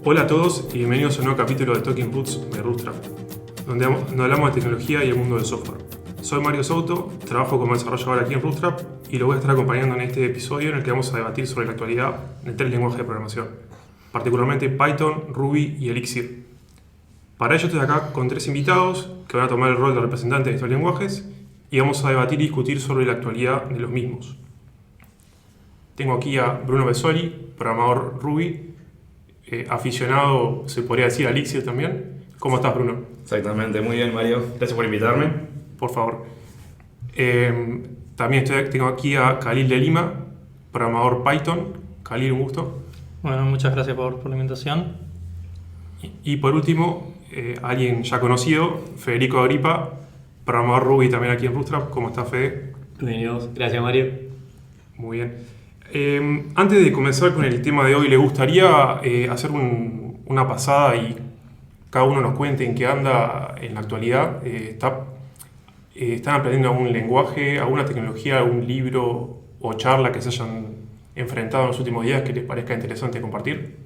Hola a todos y bienvenidos a un nuevo capítulo de Talking Roots de Bootstrap, donde hablamos de tecnología y el mundo del software. Soy Mario Souto, trabajo como desarrollador aquí en Bootstrap y lo voy a estar acompañando en este episodio en el que vamos a debatir sobre la actualidad de tres lenguajes de programación, particularmente Python, Ruby y Elixir. Para ello estoy acá con tres invitados que van a tomar el rol de representantes de estos lenguajes y vamos a debatir y discutir sobre la actualidad de los mismos. Tengo aquí a Bruno Besoli, programador Ruby, aficionado, se podría decir, a Elixir también. ¿Cómo estás, Bruno? Exactamente, muy bien, Mario. Gracias por invitarme. Por favor. También tengo aquí a Khalil de Lima, programador Python. Khalil, un gusto. Bueno, muchas gracias por la invitación. Y por último, alguien ya conocido, Federico Agripa, programador Ruby también aquí en Bootstrap. ¿Cómo estás, Fede? Bienvenidos. Gracias, Mario. Muy bien. Antes de comenzar con el tema de hoy, ¿le gustaría hacer una pasada y cada uno nos cuente en qué anda en la actualidad? ¿Están aprendiendo algún lenguaje, alguna tecnología, algún libro o charla que se hayan enfrentado en los últimos días que les parezca interesante compartir?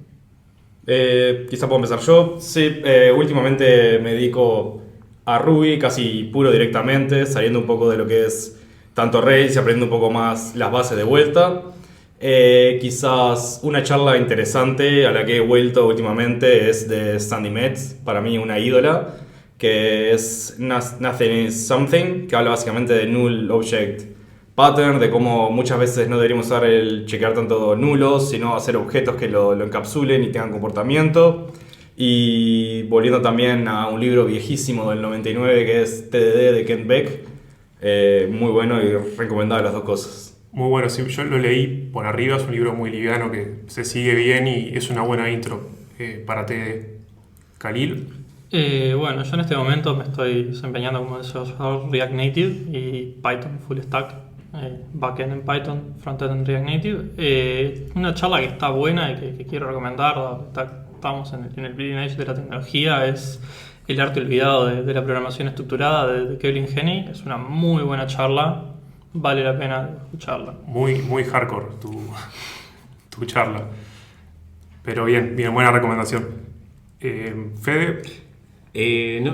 Quizá puedo empezar yo. Sí, últimamente me dedico a Ruby casi puro directamente, saliendo un poco de lo que es tanto Rails y aprendiendo un poco más las bases de vuelta. Quizás una charla interesante a la que he vuelto últimamente es de Sandi Metz, para mí una ídola, que es Nothing is Something, que habla básicamente de Null Object Pattern, de cómo muchas veces no deberíamos usar el chequear tanto nulos, sino hacer objetos que lo encapsulen y tengan comportamiento. Y volviendo también a un libro viejísimo del 99 que es TDD de Kent Beck, muy bueno y recomendable las dos cosas. Muy bueno, sí, yo lo leí por arriba, es un libro muy liviano que se sigue bien y es una buena intro para TD. Khalil. Bueno, yo en este momento me estoy desempeñando como desarrollador React Native y Python Full Stack, backend en Python, frontend en React Native. Una charla que está buena y que quiero recomendar, estamos en el bleeding edge de la tecnología, es El arte olvidado de la programación estructurada de Kevin Henney. Es una muy buena charla. Vale la pena escucharla. Muy hardcore tu charla. Pero bien, buena recomendación. Fede.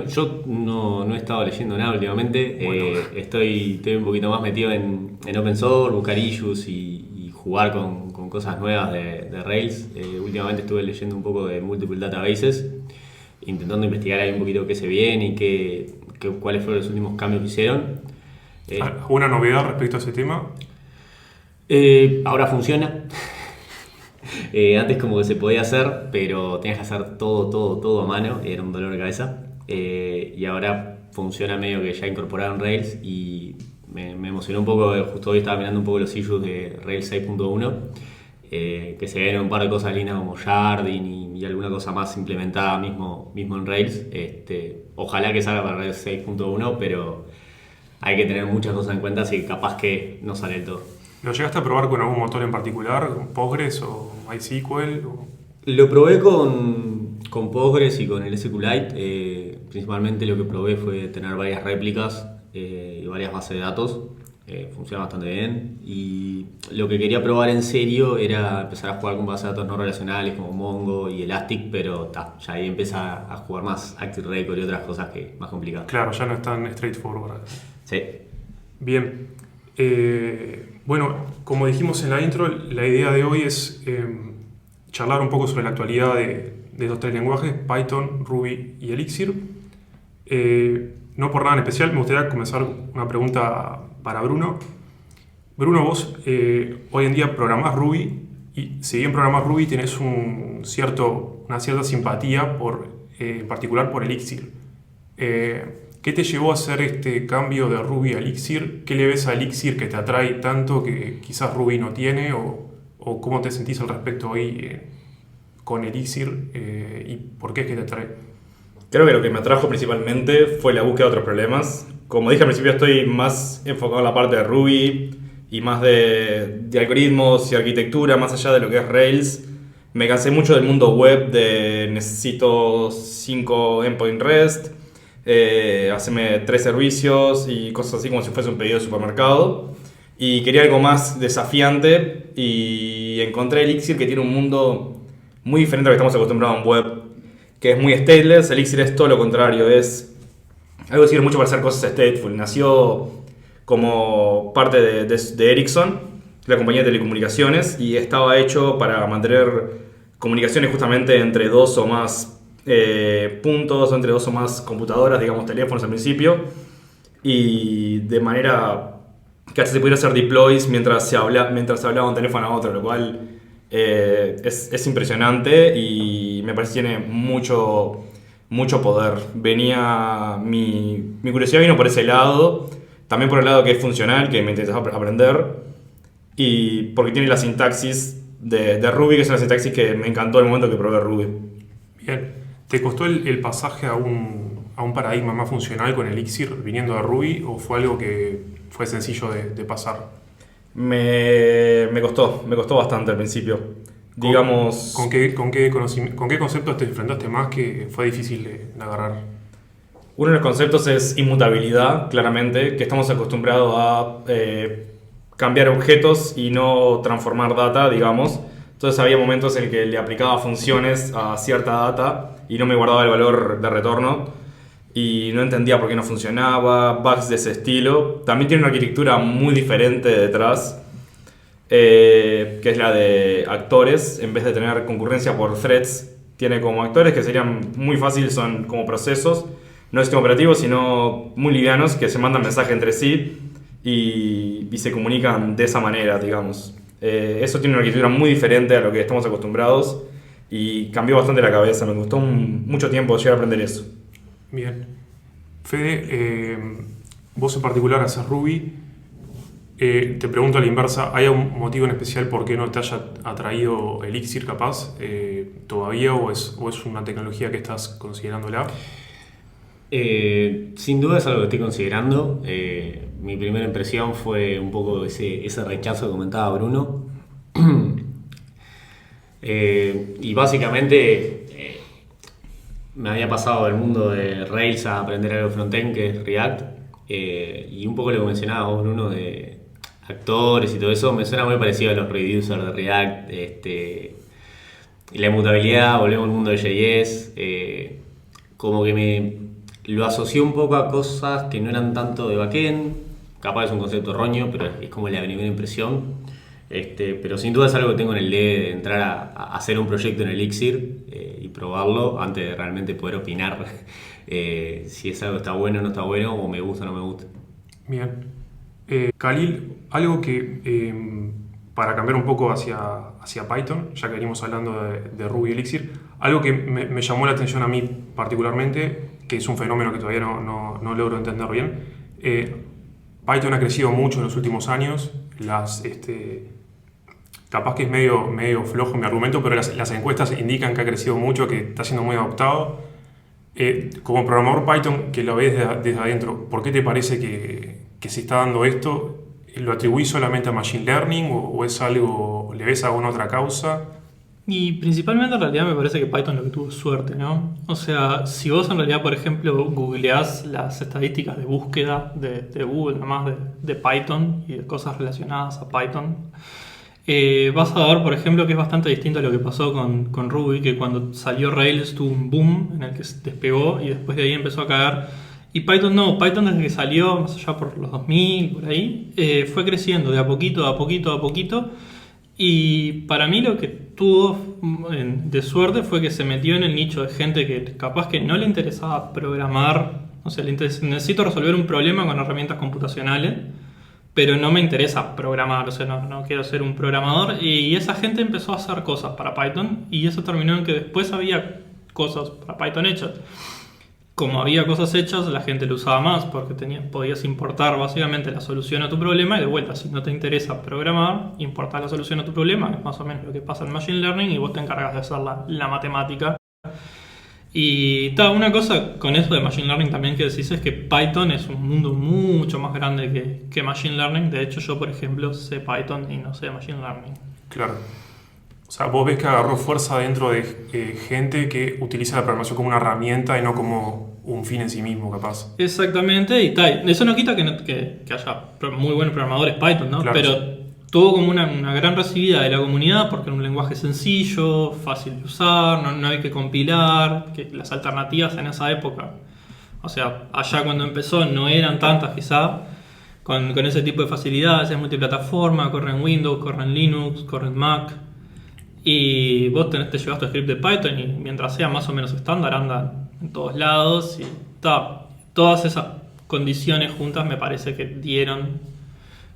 Yo no he estado leyendo nada últimamente. Bueno. Estoy un poquito más metido en open source, buscar issues y jugar con cosas nuevas de Rails. Últimamente estuve leyendo un poco de multiple databases, intentando investigar ahí un poquito qué se viene y cuáles fueron los últimos cambios que hicieron. ¿Alguna novedad respecto a ese tema? Ahora funciona. Antes como que se podía hacer, pero tenías que hacer todo a mano, era un dolor de cabeza. Y ahora funciona medio que ya incorporaron Rails y me emocionó un poco. Justo hoy estaba mirando un poco los issues de Rails 6.1, que se ven un par de cosas lindas como Jardin y alguna cosa más implementada mismo en Rails. Ojalá que salga para Rails 6.1, pero hay que tener muchas cosas en cuenta, así que capaz que no sale del todo. ¿Lo llegaste a probar con algún motor en particular? ¿Postgres o MySQL? Lo probé con Postgres y con el SQLite. Principalmente lo que probé fue tener varias réplicas y varias bases de datos. Funciona bastante bien. Y lo que quería probar en serio era empezar a jugar con bases de datos no relacionales como Mongo y Elastic, pero ya ahí empieza a jugar más Active Record y otras cosas que más complicadas. Claro, ya no es tan straightforward. Sí. Bien. Bueno, como dijimos en la intro, la idea de hoy es charlar un poco sobre la actualidad de estos tres lenguajes, Python, Ruby y Elixir. No por nada en especial, me gustaría comenzar una pregunta para Bruno. Bruno, vos hoy en día programás Ruby y si bien programás Ruby tenés una cierta simpatía en particular por Elixir. ¿Qué te llevó a hacer este cambio de Ruby a Elixir? ¿Qué le ves a Elixir que te atrae tanto que quizás Ruby no tiene? ¿O cómo te sentís al respecto hoy con Elixir? ¿Y por qué es que te atrae? Creo que lo que me atrajo principalmente fue la búsqueda de otros problemas. Como dije al principio, estoy más enfocado en la parte de Ruby y más de algoritmos y arquitectura, más allá de lo que es Rails. Me cansé mucho del mundo web de necesito 5 endpoint REST, hacerme 3 servicios y cosas así como si fuese un pedido de supermercado. y quería algo más desafiante y encontré Elixir, que tiene un mundo muy diferente a lo que estamos acostumbrados en web, que es muy stateless. Elixir es todo lo contrario, es algo que sirve mucho para hacer cosas stateful. Nació como parte de Ericsson, la compañía de telecomunicaciones, y estaba hecho para mantener comunicaciones justamente entre dos o más puntos, o entre dos o más computadoras, digamos teléfonos al principio, y de manera que hasta se pudiera hacer deploys mientras se hablaba un teléfono a otro, lo cual es impresionante y me parece que tiene mucho poder. Mi curiosidad vino por ese lado, también por el lado que es funcional, que me interesaba aprender, y porque tiene la sintaxis de Ruby, que es una sintaxis que me encantó el momento que probé Ruby. Bien. ¿Te costó el pasaje a un paradigma más funcional con Elixir viniendo de Ruby o fue algo que fue sencillo de pasar? Me costó bastante al principio. Digamos... ¿Con qué conceptos te enfrentaste más que fue difícil de agarrar? Uno de los conceptos es inmutabilidad, claramente, que estamos acostumbrados a cambiar objetos y no transformar data, digamos. Entonces había momentos en que le aplicaba funciones a cierta data y no me guardaba el valor de retorno y no entendía por qué no funcionaba, bugs de ese estilo. También tiene una arquitectura muy diferente detrás, que es la de actores. En vez de tener concurrencia por threads, tiene como actores que serían muy fáciles, son como procesos, no sistema operativo, sino muy livianos, que se mandan mensajes entre sí y se comunican de esa manera, digamos. Eso tiene una arquitectura muy diferente a lo que estamos acostumbrados y cambió bastante la cabeza. Me costó mucho tiempo llegar a aprender eso. Bien. Fede, vos en particular haces Ruby. Te pregunto a la inversa, ¿hay un motivo en especial por qué no te haya atraído Elixir capaz todavía o es una tecnología que estás considerándola? Sin duda es algo que estoy considerando. Mi primera impresión fue un poco ese rechazo que comentaba Bruno. Y básicamente me había pasado del mundo de Rails a aprender algo de frontend, que es React. Y un poco lo que mencionaba vos, Bruno, de actores y todo eso, me suena muy parecido a los reducers de React. Y la inmutabilidad, volvemos al mundo de JS. Como que lo asocié un poco a cosas que no eran tanto de backend. Capaz es un concepto erróneo, pero es como la primera impresión. Pero sin duda es algo que tengo en el de entrar a hacer un proyecto en Elixir y probarlo antes de realmente poder opinar si es algo que está bueno o no está bueno, o me gusta o no me gusta. Bien. Khalil, algo que para cambiar un poco hacia Python, ya que venimos hablando de Ruby Elixir, algo que me llamó la atención a mí particularmente, que es un fenómeno que todavía no logro entender bien. Python ha crecido mucho en los últimos años. Capaz que es medio flojo mi argumento, pero las encuestas indican que ha crecido mucho, que está siendo muy adoptado. Como programador Python, que lo ves desde adentro, ¿por qué te parece que se está dando esto? ¿Lo atribuís solamente a Machine Learning o es algo, le ves alguna otra causa? Y principalmente en realidad me parece que Python lo que tuvo suerte, ¿no? O sea, si vos en realidad, por ejemplo, googleás las estadísticas de búsqueda de Google, nomás de Python y de cosas relacionadas a Python, vas a ver, por ejemplo, que es bastante distinto a lo que pasó con Ruby, que cuando salió Rails tuvo un boom en el que se despegó y después de ahí empezó a caer. Y Python no, Python desde que salió, más allá por los 2000, por ahí, fue creciendo de a poquito, a poquito. Y para mí lo que tuvo de suerte fue que se metió en el nicho de gente que capaz que no le interesaba programar. O sea, necesito resolver un problema con herramientas computacionales, pero no me interesa programar, o sea, no quiero ser un programador. Y esa gente empezó a hacer cosas para Python y eso terminó en que después había cosas para Python hechas. Como había cosas hechas, la gente lo usaba más porque podías importar básicamente la solución a tu problema y de vuelta, si no te interesa programar, importar la solución a tu problema, que es más o menos lo que pasa en Machine Learning, y vos te encargas de hacer la matemática. Y una cosa con eso de Machine Learning también que decís es que Python es un mundo mucho más grande que Machine Learning. De hecho, yo, por ejemplo, sé Python y no sé Machine Learning. Claro. O sea, vos ves que agarró fuerza dentro de gente que utiliza la programación como una herramienta y no como un fin en sí mismo, capaz. Exactamente, y tal. Eso no quita que haya muy buenos programadores Python, ¿no? Claro. Pero tuvo como una gran recibida de la comunidad porque era un lenguaje sencillo, fácil de usar, no hay que compilar, que las alternativas en esa época, o sea, allá cuando empezó no eran tantas quizá, con ese tipo de facilidades, es multiplataforma, corre en Windows, corre en Linux, corre en Mac, y vos te llevas tu script de Python y mientras sea más o menos estándar anda en todos lados, y todas esas condiciones juntas me parece que dieron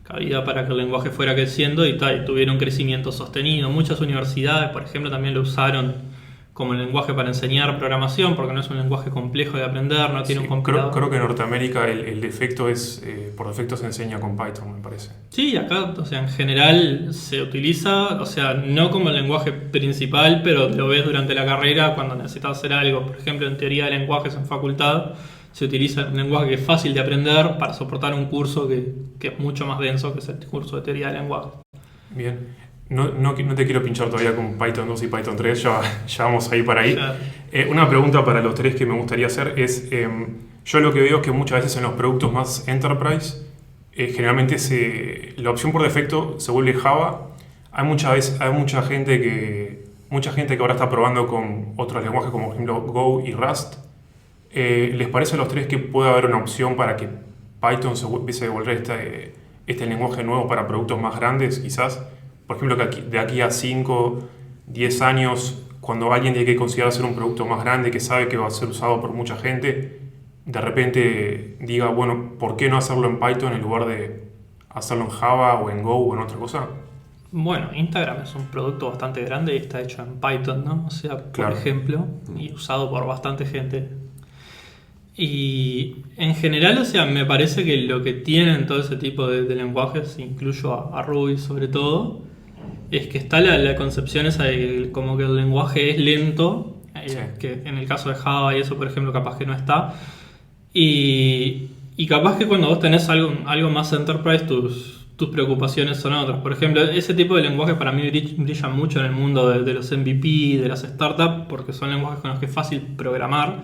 cabida para que el lenguaje fuera creciendo y tuvieron crecimiento sostenido. Muchas universidades, por ejemplo, también lo usaron como lenguaje para enseñar programación, porque no es un lenguaje complejo de aprender, no tiene un compilador. Creo que en Norteamérica el defecto es, por defecto se enseña con Python, me parece. Sí, acá, o sea, en general se utiliza, o sea, no como el lenguaje principal, pero lo ves durante la carrera cuando necesitas hacer algo. Por ejemplo, en teoría de lenguajes en facultad, se utiliza un lenguaje que es fácil de aprender para soportar un curso que es mucho más denso, que es el curso de teoría de lenguaje. Bien. No te quiero pinchar todavía con Python 2 y Python 3, ya vamos a ir para ahí. Claro. Una pregunta para los tres que me gustaría hacer es, yo lo que veo es que muchas veces en los productos más enterprise, generalmente la opción por defecto se vuelve Java. Hay mucha gente que ahora está probando con otros lenguajes como por ejemplo Go y Rust. ¿Les parece a los tres que puede haber una opción para que Python se empiece a volver este lenguaje nuevo para productos más grandes, quizás? Por ejemplo, que de aquí a 5, 10 años, cuando alguien tiene que considerar hacer un producto más grande, que sabe que va a ser usado por mucha gente, de repente diga, bueno, ¿por qué no hacerlo en Python en lugar de hacerlo en Java o en Go o en otra cosa? Bueno, Instagram es un producto bastante grande y está hecho en Python, ¿no? O sea, por Claro. ejemplo, y usado por bastante gente. Y en general, o sea, me parece que lo que tienen todo ese tipo de lenguajes, incluyo a Ruby sobre todo, es que está la concepción esa de como que el lenguaje es lento, Sí. que en el caso de Java y eso, por ejemplo, capaz que no está. Y capaz que cuando vos tenés algo más enterprise, tus preocupaciones son otras. Por ejemplo, ese tipo de lenguajes para mí brillan mucho en el mundo de los MVP, de las startups, porque son lenguajes con los que es fácil programar.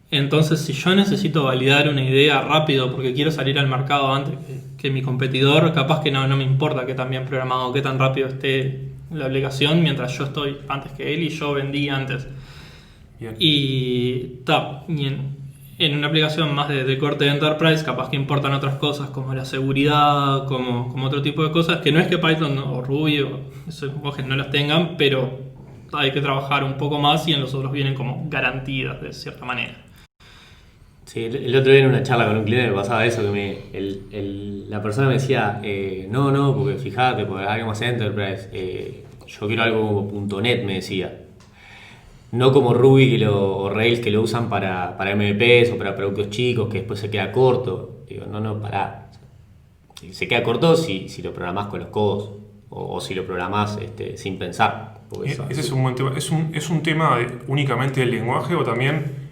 Entonces, si yo necesito validar una idea rápido porque quiero salir al mercado antes que mi competidor, capaz que no me importa qué tan bien programado, qué tan rápido esté la aplicación, mientras yo estoy antes que él y yo vendí antes. Bien. Y en una aplicación más de corte de enterprise, capaz que importan otras cosas como la seguridad, como otro tipo de cosas, que no es que Python o Ruby o esos lenguajes no las tengan, pero hay que trabajar un poco más y en los otros vienen como garantidas de cierta manera. Sí, el otro día en una charla con un cliente me pasaba eso, que la persona me decía, no, porque fíjate, porque algo más enterprise, yo quiero algo como .NET, me decía. No como Ruby o Rails que lo usan para MVPs o para productos chicos que después se queda corto. Digo, no, pará. Se queda corto si lo programás con los codos o si lo programás sin pensar. Ese es un buen tema. ¿Es un tema únicamente del lenguaje o también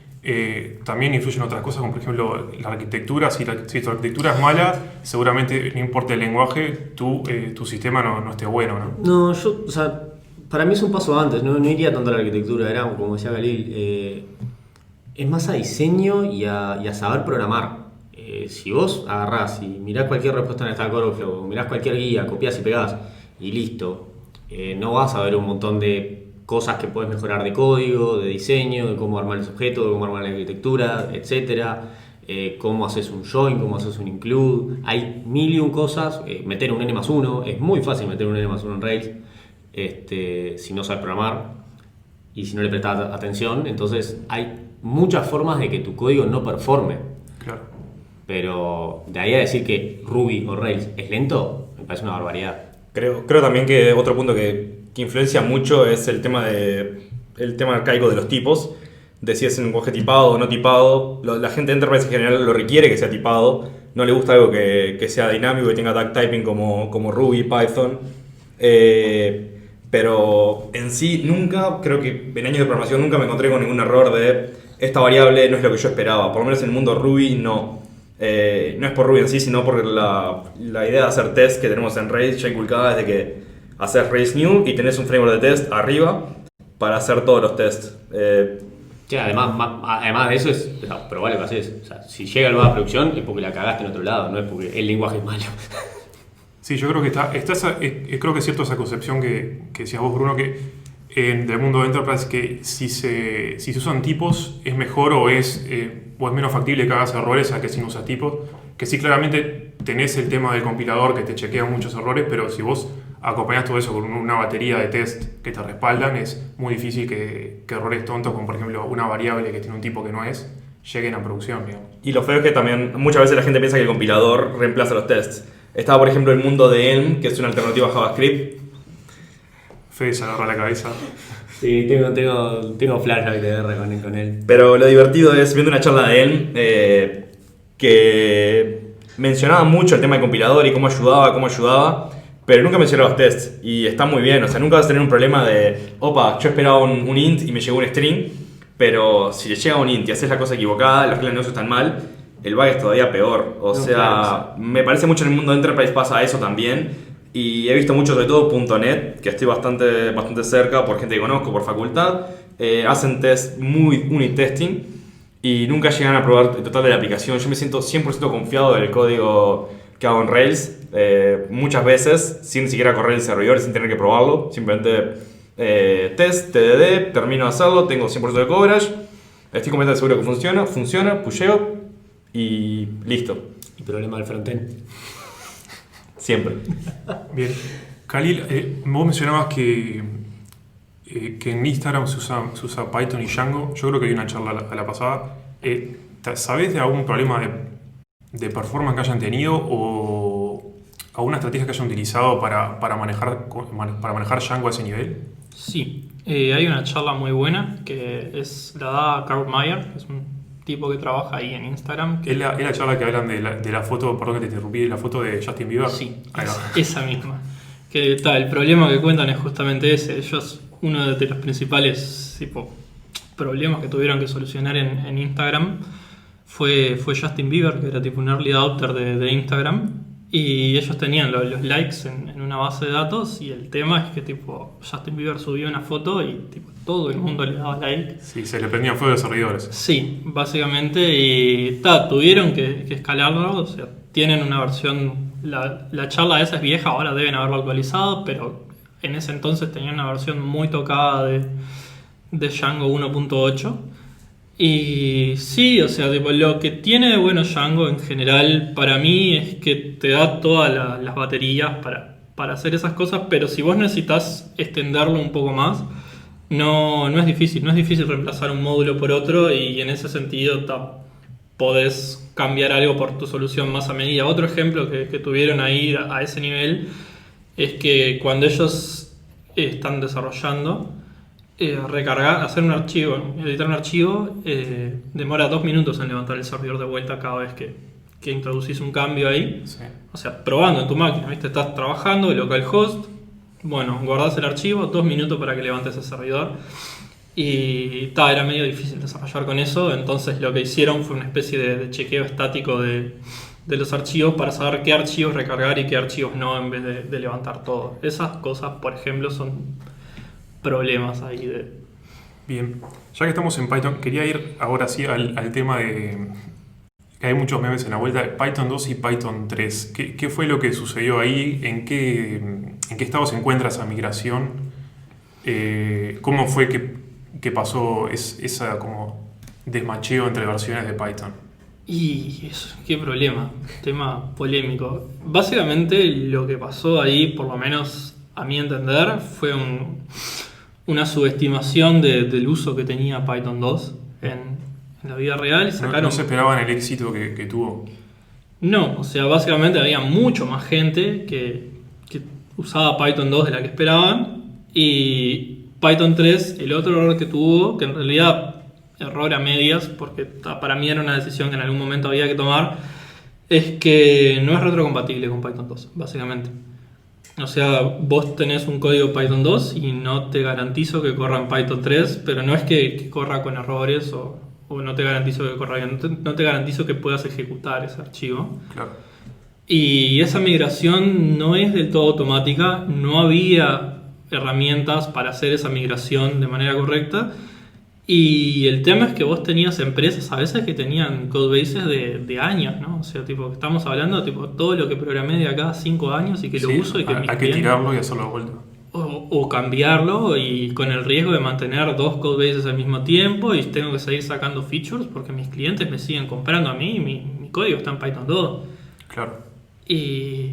influyen otras cosas, como por ejemplo la arquitectura? Si tu arquitectura es mala, seguramente no importa el lenguaje, tu sistema no esté bueno, ¿no? No, o sea, para mí es un paso antes, no iría tanto a la arquitectura, era como decía Khalil, es más a diseño y a saber programar. Si vos agarrás y mirás cualquier respuesta en Stack Overflow, mirás cualquier guía, copiás y pegás y listo, no vas a ver un montón de cosas que puedes mejorar de código, de diseño, de cómo armar los objetos, de cómo armar la arquitectura, etcétera, cómo haces un join, cómo haces un include. Hay mil y un cosas. Meter un n+1, es muy fácil meter un n+1 en Rails si no sabes programar y si no le prestas atención. Entonces hay muchas formas de que tu código no performe. Claro. Pero de ahí a decir que Ruby o Rails es lento, me parece una barbaridad. Creo también que otro punto que influencia mucho es el tema arcaico de los tipos, de si es un lenguaje tipado o no tipado. La gente de Enterprise en general lo requiere que sea tipado, no le gusta algo que sea dinámico, que tenga tag typing como Ruby, Python. Pero en sí nunca, creo que en años de programación nunca me encontré con ningún error de esta variable no es lo que yo esperaba, por lo menos en el mundo Ruby no. No es por Ruby en sí, sino por la idea de hacer test que tenemos en Rails ya inculcada desde que haces Rails New y tenés un framework de test arriba para hacer todos los tests. Sí, además de eso es probable que haces. O sea, si llega nueva producción es porque la cagaste en otro lado, no es porque el lenguaje es malo. Sí, yo creo que creo que es cierto esa concepción que decías vos, Bruno, que del mundo de Enterprise, que si se usan tipos es mejor o es menos factible que hagas errores a que si no usas tipos. Que sí, claramente tenés el tema del compilador que te chequea muchos errores, pero si vos acompañás todo eso con una batería de test que te respaldan, es muy difícil que errores tontos, como por ejemplo una variable que tiene un tipo que no es, lleguen a producción, digamos. Y lo feo es que también muchas veces la gente piensa que el compilador reemplaza los tests. Estaba, por ejemplo, el mundo de Elm, que es una alternativa a JavaScript. Fede se agarra la cabeza. Sí, tengo flashback de R con él. Pero lo divertido es, viendo una charla de Elm, que mencionaba mucho el tema del compilador y cómo ayudaba, pero nunca mencionaba los tests. Y está muy bien, o sea, nunca vas a tener un problema de, opa, yo esperaba un int y me llegó un string, pero si le llega un int y haces la cosa equivocada, las clases no están mal, el bug es todavía peor. O sea, claro, sí. Me parece mucho en el mundo de Enterprise pasa eso también. Y he visto mucho, sobre todo .NET, que estoy bastante cerca por gente que conozco, por facultad. Hacen test muy unit testing y nunca llegan a probar el total de la aplicación. Yo me siento 100% confiado del código que hago en Rails, muchas veces, sin siquiera correr el servidor, sin tener que probarlo. Simplemente test, TDD, termino de hacerlo, tengo 100% de coverage, estoy completamente seguro que funciona, pusheo y listo. ¿Y problema del frontend? Siempre. Bien. Khalil, vos mencionabas que en Instagram se usa Python y Django. Yo creo que hay una charla a la pasada. ¿Sabés de algún problema de performance que hayan tenido o alguna estrategia que hayan utilizado para manejar Django a ese nivel? Sí, hay una charla muy buena que la da Carl Mayer, que es un tipo que trabaja ahí en Instagram. ¿Es la charla que hablan de la foto, perdón que te interrumpí, de la foto de Justin Bieber? Sí, esa misma. Que el problema que cuentan es justamente ese. Ellos, uno de los principales problemas que tuvieron que solucionar en Instagram fue Justin Bieber, que era tipo un early adopter de Instagram. Y ellos tenían los likes en una base de datos y el tema es que Justin Bieber subió una foto y todo el mundo le daba like. Sí, se le prendían fuego a los servidores. Sí, básicamente, y tuvieron que escalarlo, o sea, tienen una versión, la charla esa es vieja, ahora deben haberlo actualizado, pero en ese entonces tenían una versión muy tocada de Django 1.8. Y sí, o sea, lo que tiene de bueno Django en general para mí es que te da todas las baterías para hacer esas cosas, pero si vos necesitas extenderlo un poco más, no es difícil reemplazar un módulo por otro y en ese sentido podés cambiar algo por tu solución más a medida. Otro ejemplo que tuvieron ahí a ese nivel es que cuando ellos están desarrollando, hacer un archivo, editar un archivo, demora 2 minutos en levantar el servidor de vuelta cada vez que introducís un cambio ahí. Sí. O sea, probando en tu máquina, ¿viste? Estás trabajando, localhost, guardás el archivo, 2 minutos para que levantes el servidor. Y era medio difícil desarrollar con eso, entonces lo que hicieron fue una especie de chequeo estático de los archivos para saber qué archivos recargar y qué archivos no, en vez de levantar todo. Esas cosas, por ejemplo, son problemas ahí de... Bien, ya que estamos en Python, quería ir ahora sí al tema de que hay muchos memes en la vuelta de Python 2 y Python 3. ¿Qué fue lo que sucedió ahí? ¿En qué estado se encuentra esa migración? ¿Cómo fue que pasó esa como desmacheo entre versiones de Python? Y eso, qué problema, tema polémico. Básicamente lo que pasó ahí, por lo menos a mi entender, fue una subestimación del uso que tenía Python 2 en la vida real. No se esperaban el éxito que tuvo. No, o sea, básicamente había mucho más gente que usaba Python 2 de la que esperaban. Y Python 3, el otro error que tuvo, que en realidad error a medias, porque para mí era una decisión que en algún momento había que tomar, es que no es retrocompatible con Python 2, básicamente. O sea, vos tenés un código Python 2 y no te garantizo que corra en Python 3, pero no es que corra con errores o no te garantizo que corra bien, no te garantizo que puedas ejecutar ese archivo. Claro. Y esa migración no es del todo automática, no había herramientas para hacer esa migración de manera correcta. Y el tema es que vos tenías empresas a veces que tenían codebases de años, ¿no? O sea, tipo, estamos hablando tipo todo lo que programé de acá a 5 años y que lo Sí, uso y que mis hay que clientes- tirarlo y hacerlo de vuelta. o cambiarlo y con el riesgo de mantener dos codebases al mismo tiempo y tengo que seguir sacando features porque mis clientes me siguen comprando a mí y mi código está en Python 2. Claro. Y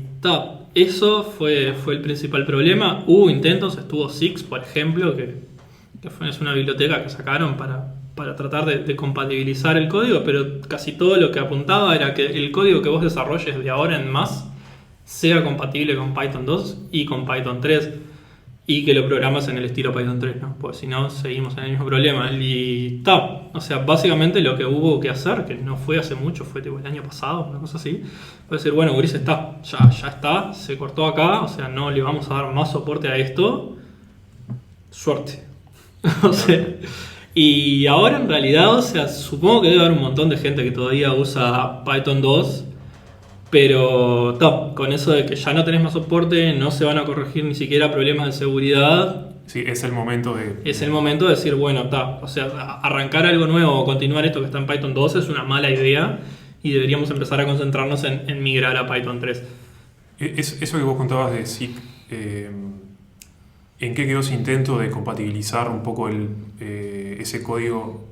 eso fue el principal problema. Hubo intentos, estuvo Six, por ejemplo, es una biblioteca que sacaron para tratar de compatibilizar el código, pero casi todo lo que apuntaba era que el código que vos desarrolles de ahora en más sea compatible con Python 2 y con Python 3 y que lo programas en el estilo Python 3, ¿no? Porque si no, seguimos en el mismo problema. Y o sea, básicamente lo que hubo que hacer, que no fue hace mucho, fue tipo el año pasado, una cosa así, fue decir, bueno, Gris ya está, se cortó acá, o sea, no le vamos a dar más soporte a esto. Suerte. O sea, y ahora en realidad, o sea, supongo que debe haber un montón de gente que todavía usa Python 2. Pero con eso de que ya no tenés más soporte, no se van a corregir ni siquiera problemas de seguridad, Sí, es el momento de... es el momento de decir, bueno, o sea, arrancar algo nuevo o continuar esto que está en Python 2 es una mala idea y deberíamos empezar a concentrarnos en migrar a Python 3. Eso que vos contabas de SIG, ¿en qué quedó ese intento de compatibilizar un poco ese código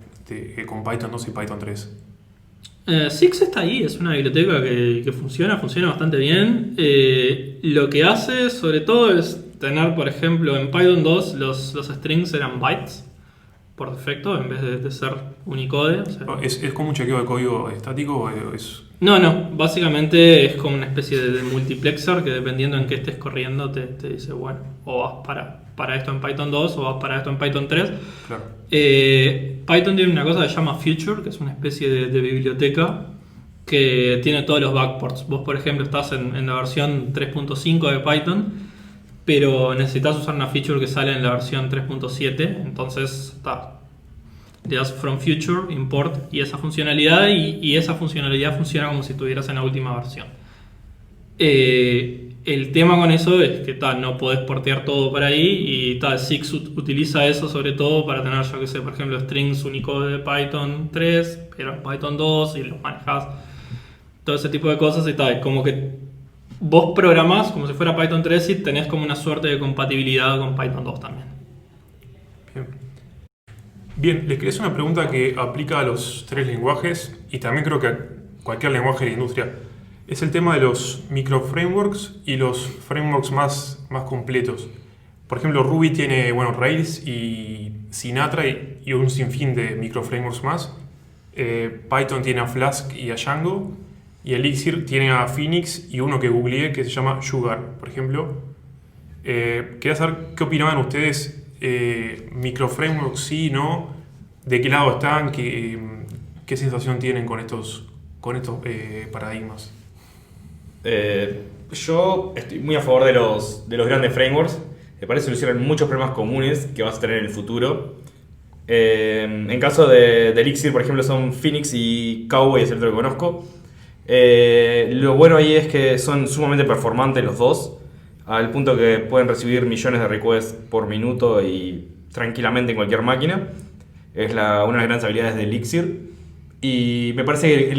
con Python 2 y Python 3? Six está ahí, es una biblioteca que funciona bastante bien. Lo que hace sobre todo es tener, por ejemplo, en Python 2 los strings eran bytes por defecto en vez de ser Unicode. O sea, ¿Es como un chequeo de código estático o es...? no, básicamente es como una especie de multiplexer que dependiendo en qué estés corriendo te dice, bueno, o vas para esto en Python 2 o vas para esto en Python 3. Claro. Python tiene una cosa que se llama Future, que es una especie de biblioteca que tiene todos los backports. Vos, por ejemplo, estás en la versión 3.5 de Python, pero necesitas usar una feature que sale en la versión 3.7, entonces le das from future, import y esa funcionalidad y esa funcionalidad funciona como si estuvieras en la última versión. El tema con eso es que no podés portear todo por ahí y Six utiliza eso sobre todo para tener, yo que sé, por ejemplo, strings Unicode de Python 3, pero en Python 2 y los manejas, todo ese tipo de cosas y como que vos programás como si fuera Python 3 y tenés como una suerte de compatibilidad con Python 2 también. Bien, les quería hacer una pregunta que aplica a los tres lenguajes y también creo que a cualquier lenguaje de la industria. Es el tema de los microframeworks y los frameworks más completos. Por ejemplo, Ruby tiene Rails y Sinatra y un sinfín de microframeworks más. Python tiene a Flask y a Django. Y Elixir tiene a Phoenix y uno que googleé que se llama Sugar, por ejemplo. Quería saber qué opinaban ustedes. Microframeworks sí, no. ¿De qué lado están? ¿Qué sensación tienen con estos paradigmas? Yo estoy muy a favor de los grandes frameworks. Me parece que solucionan muchos problemas comunes que vas a tener en el futuro. En caso de Elixir, por ejemplo, son Phoenix y Cowboy, es el otro que conozco. Lo bueno ahí es que son sumamente performantes los dos, al punto que pueden recibir millones de requests por minuto y tranquilamente en cualquier máquina. Es una de las grandes habilidades de Elixir. Y me parece que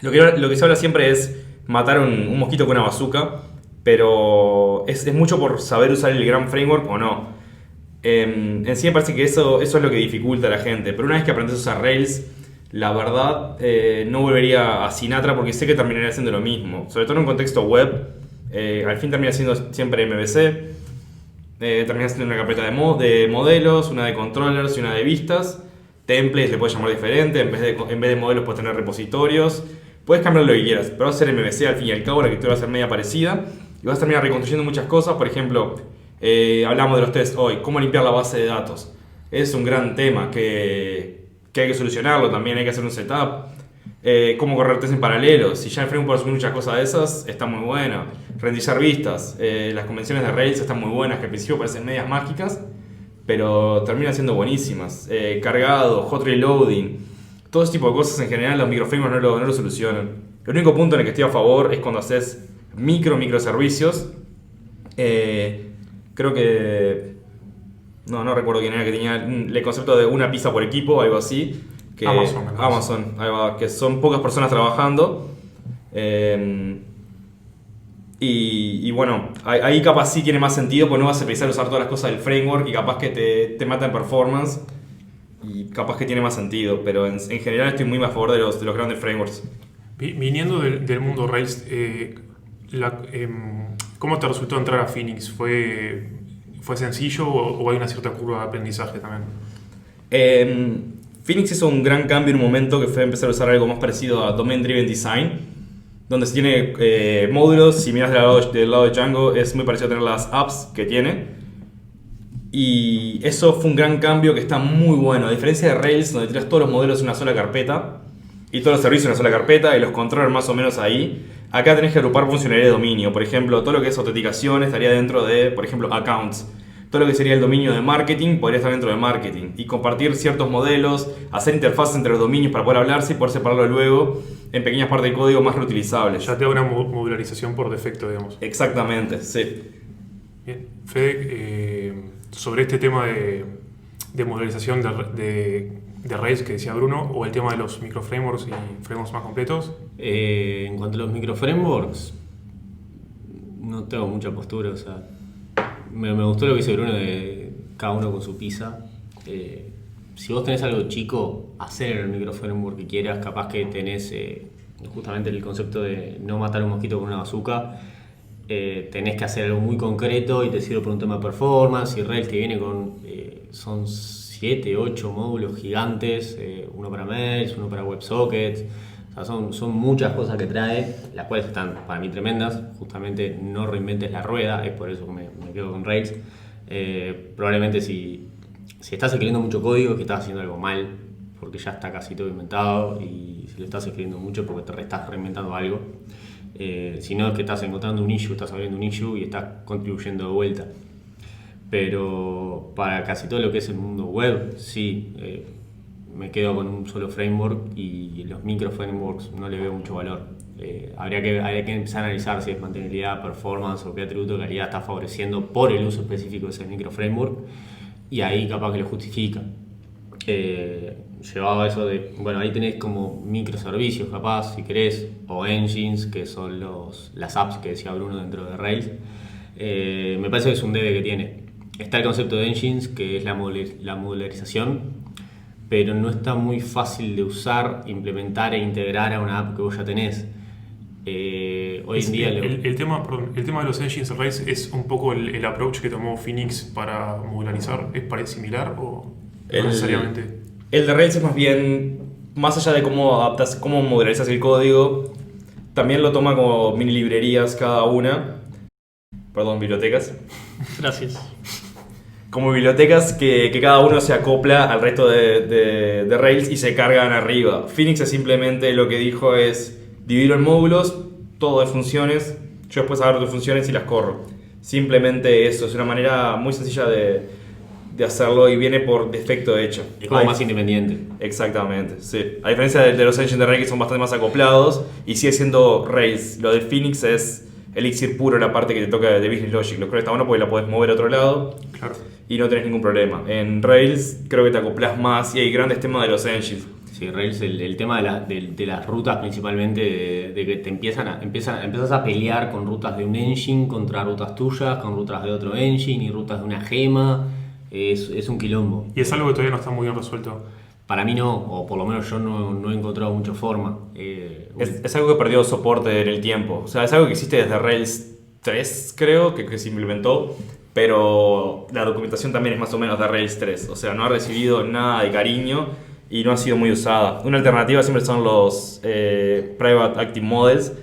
lo que se habla siempre es matar un mosquito con una bazooka, pero es mucho por saber usar el gran framework o no. En sí me parece que eso es lo que dificulta a la gente, pero una vez que aprendes a usar Rails, la verdad no volvería a Sinatra porque sé que terminaría haciendo lo mismo, sobre todo en un contexto web. Al fin termina siendo siempre MVC, termina siendo una carpeta de modelos, una de controllers y una de vistas. Templates le puedes llamar diferente, en vez de modelos puedes tener repositorios, puedes cambiar lo que quieras, pero va a ser MVC al fin y al cabo, la arquitectura va a ser media parecida y vas a terminar reconstruyendo muchas cosas. Por ejemplo, hablamos de los tests hoy, cómo limpiar la base de datos. Es un gran tema que hay que solucionarlo, también hay que hacer un setup. Cómo correr test en paralelo, si ya en Framework puedes subir muchas cosas de esas, está muy bueno. Renderizar vistas, las convenciones de Rails están muy buenas, que al principio parecen medias mágicas, pero terminan siendo buenísimas. Cargado, hot reloading, todo ese tipo de cosas en general los microframeworks no lo solucionan. El único punto en el que estoy a favor es cuando haces microservicios. Creo que... No recuerdo quién era que tenía el concepto de una pizza por equipo, algo así. Que Amazon, ahí va, que son pocas personas trabajando. Y bueno, ahí capaz sí tiene más sentido, porque no vas a precisar usar todas las cosas del framework y capaz que te mata en performance. Y capaz que tiene más sentido, pero en general estoy muy a favor de los grandes frameworks. Viniendo del mundo Rails, ¿cómo te resultó entrar a Phoenix? ¿Fue sencillo o hay una cierta curva de aprendizaje también? Phoenix hizo un gran cambio en un momento que fue empezar a usar algo más parecido a Domain Driven Design, donde se tiene módulos. Si miras del lado de Django, es muy parecido a tener las apps que tiene. Y eso fue un gran cambio que está muy bueno. A diferencia de Rails, donde tienes todos los modelos en una sola carpeta y todos los servicios en una sola carpeta y los controllers más o menos ahí, acá tenés que agrupar funcionalidad de dominio. Por ejemplo, todo lo que es autenticación estaría dentro de, por ejemplo, accounts. Todo lo que sería el dominio de marketing podría estar dentro de marketing. Y compartir ciertos modelos, hacer interfaces entre los dominios para poder hablarse y poder separarlo luego en pequeñas partes del código más reutilizables. Ya te da una modularización por defecto, digamos. Exactamente, sí. Bien. Fede, sobre este tema de modularización de Rails que decía Bruno, o el tema de los microframeworks y frameworks más completos. En cuanto a los microframeworks, no tengo mucha postura, o sea, me gustó lo que dice Bruno de cada uno con su pizza. Si vos tenés algo chico, hacer el microframework que quieras, capaz que tenés justamente el concepto de no matar un mosquito con una bazooka. Tenés que hacer algo muy concreto y te sirve por un tema de performance, y Rails te viene con son 7, 8 módulos gigantes, uno para mails, uno para WebSockets. O sea, son muchas cosas que trae, las cuales están para mí tremendas. Justamente no reinventes la rueda, es por eso que me quedo con Rails. Probablemente si estás escribiendo mucho código es que estás haciendo algo mal, porque ya está casi todo inventado, y si lo estás escribiendo mucho porque te estás reinventando algo. Si no, es que estás encontrando un issue, estás abriendo un issue y estás contribuyendo de vuelta. Pero para casi todo lo que es el mundo web, sí, me quedo con un solo framework, y los micro frameworks no le veo mucho valor. Habría que empezar a analizar si es mantenibilidad, performance o qué atributo de calidad está favoreciendo por el uso específico de ese micro framework, y ahí capaz que lo justifica. Llevado a eso de, bueno, ahí tenés como microservicios capaz, si querés, o engines, que son las apps que decía Bruno dentro de Rails. Me parece que es un debe que tiene. Está el concepto de engines, que es la modularización, pero no está muy fácil de usar, implementar e integrar a una app que vos ya tenés. Hoy en día el tema de los engines de Rails es un poco el approach que tomó Phoenix para modularizar. ¿Es similar o no necesariamente? El de Rails es más bien, más allá de cómo adaptas, cómo modularizas el código, también lo toma como mini librerías cada una. Perdón, bibliotecas. Gracias. Como bibliotecas que cada uno se acopla al resto de Rails y se cargan arriba. Phoenix es simplemente lo que dijo es dividirlo en módulos, todo de funciones, yo después agarro tus funciones y las corro. Simplemente eso, es una manera muy sencilla de hacerlo y viene por defecto hecho. Es como más independiente. Exactamente, sí. A diferencia de los engines de Rails que son bastante más acoplados y sigue siendo Rails. Lo de Phoenix es Elixir puro, la parte que te toca de Business Logic. Lo creo que está bueno porque la podés mover a otro lado. Claro. Y no tenés ningún problema. En Rails creo que te acoplas más y hay grandes temas de los engines. Sí, Rails, el tema de las rutas principalmente, de que empiezas a pelear con rutas de un engine contra rutas tuyas, con rutas de otro engine y rutas de una gema. Es un quilombo. Y es algo que todavía no está muy bien resuelto. Para mí no, o por lo menos yo no he encontrado mucha forma. Es algo que perdió soporte en el tiempo. O sea, es algo que existe desde Rails 3, creo, que se implementó. Pero la documentación también es más o menos de Rails 3. O sea, no ha recibido nada de cariño y no ha sido muy usada. Una alternativa siempre son los Private Active Models,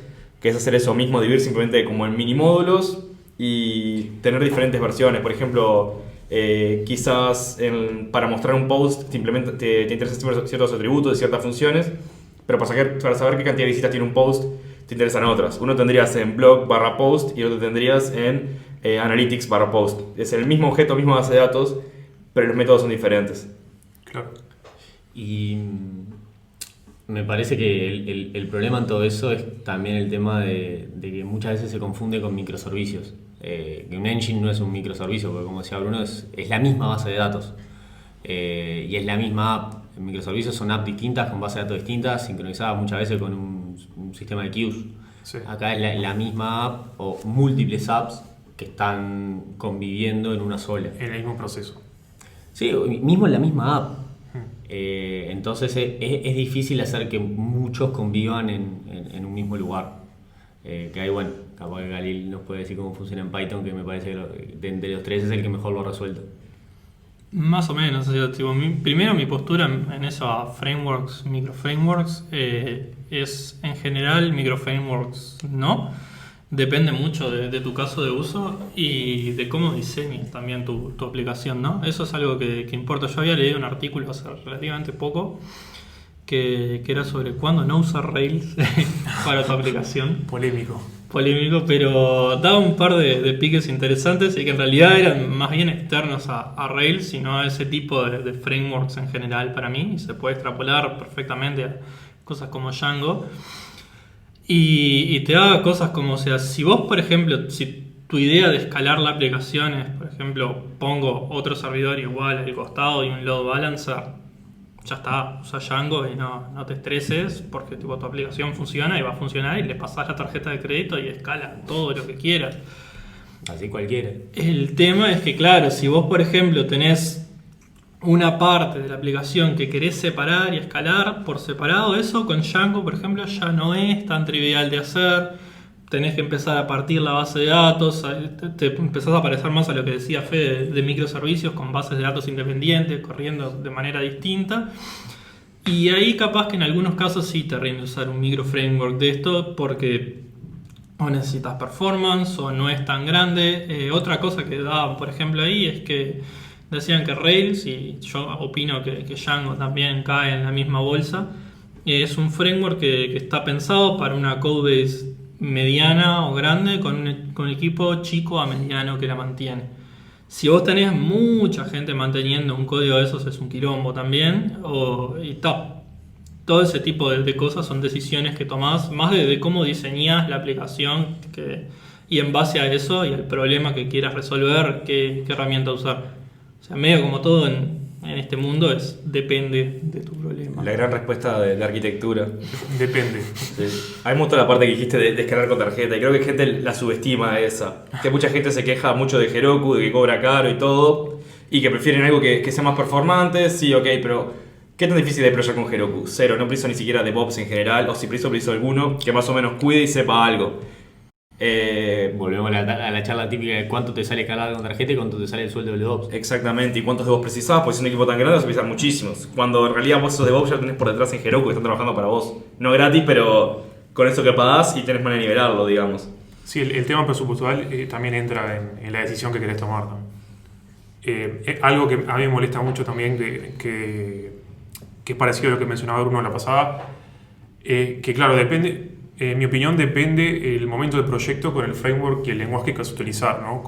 que es hacer eso mismo, dividir simplemente como en mini módulos y tener diferentes versiones. Por ejemplo, quizás para mostrar un post simplemente te interesan ciertos atributos de ciertas funciones, pero para saber qué cantidad de visitas tiene un post te interesan otras. Uno tendrías en blog/post y otro tendrías en analytics/post. Es el mismo objeto, misma base de datos, pero los métodos son diferentes. Claro. Y Me parece que el problema en todo eso es también el tema de que muchas veces se confunde con microservicios. Que un engine no es un microservicio, porque como decía Bruno, es la misma base de datos. Y es la misma app. Microservicios son apps distintas, con bases de datos distintas, sincronizadas muchas veces con un sistema de queues. Sí. Acá es la misma app o múltiples apps que están conviviendo en una sola. En el mismo proceso. Sí, mismo en la misma app. Entonces es difícil hacer que muchos convivan en un mismo lugar. Que hay, bueno, capaz que Galil nos puede decir cómo funciona en Python, que me parece que de entre los tres es el que mejor lo ha resuelto. Más o menos, o sea, tipo, primero mi postura en esos frameworks, microframeworks, es en general microframeworks no. Depende mucho de tu caso de uso y de cómo diseñes también tu aplicación, ¿no? Eso es algo que importa. Yo había leído un artículo hace relativamente poco que era sobre cuándo no usar Rails para tu aplicación. Polémico, pero daba un par de piques interesantes y que en realidad eran más bien externos a Rails, sino a ese tipo de frameworks en general para mí, y se puede extrapolar perfectamente a cosas como Django. Y te da cosas como, o sea, si vos, por ejemplo, si tu idea de escalar la aplicación es, por ejemplo, pongo otro servidor igual al costado y un load balancer, ya está, usa Django y no te estreses porque tipo, tu aplicación funciona y va a funcionar y le pasás la tarjeta de crédito y escala todo lo que quieras. Así cualquiera. El tema es que, claro, si vos, por ejemplo, tenés una parte de la aplicación que querés separar y escalar por separado, eso con Django, por ejemplo, ya no es tan trivial de hacer. Tenés que empezar a partir la base de datos, te empezás a parecer más a lo que decía Fede de microservicios con bases de datos independientes, corriendo de manera distinta. Y ahí capaz que en algunos casos sí te rinde usar un microframework de esto porque o necesitas performance o no es tan grande. Otra cosa que daban, por ejemplo, ahí es que decían que Rails, y yo opino que Django también cae en la misma bolsa, es un framework que está pensado para una codebase mediana o grande con un equipo chico a mediano que la mantiene. Si vos tenés mucha gente manteniendo un código de esos es un quilombo también, y todo ese tipo de cosas son decisiones que tomás más de cómo diseñás la aplicación y en base a eso y al problema que quieras resolver, qué herramienta usar. O sea, medio como todo en este mundo depende de tu problema. La gran respuesta de la arquitectura. Depende. Sí. A mí me gustó la parte que dijiste de escalar con tarjeta, y creo que gente la subestima esa. Que mucha gente se queja mucho de Heroku, de que cobra caro y todo, y que prefieren algo que sea más performante. Sí, ok, pero ¿qué tan difícil es deployar con Heroku? Cero, no preciso ni siquiera DevOps en general, o si preciso alguno que más o menos cuide y sepa algo. Volvemos a la charla típica de cuánto te sale escalar con tarjeta y cuánto te sale el sueldo de DevOps. Exactamente, y cuántos DevOps precisás, porque si es un equipo tan grande vas a precisar muchísimos. Cuando en realidad vos esos DevOps ya lo tenés por detrás en Heroku que están trabajando para vos. No gratis, pero con eso que pagás y tenés manera de nivelarlo, digamos. Sí, el tema presupuestal también entra en la decisión que querés tomar, ¿no? Algo que a mí me molesta mucho también, que es parecido a lo que mencionaba Bruno la pasada, que claro, depende, en mi opinión depende el momento del proyecto con el framework y el lenguaje que vas a utilizar, ¿no?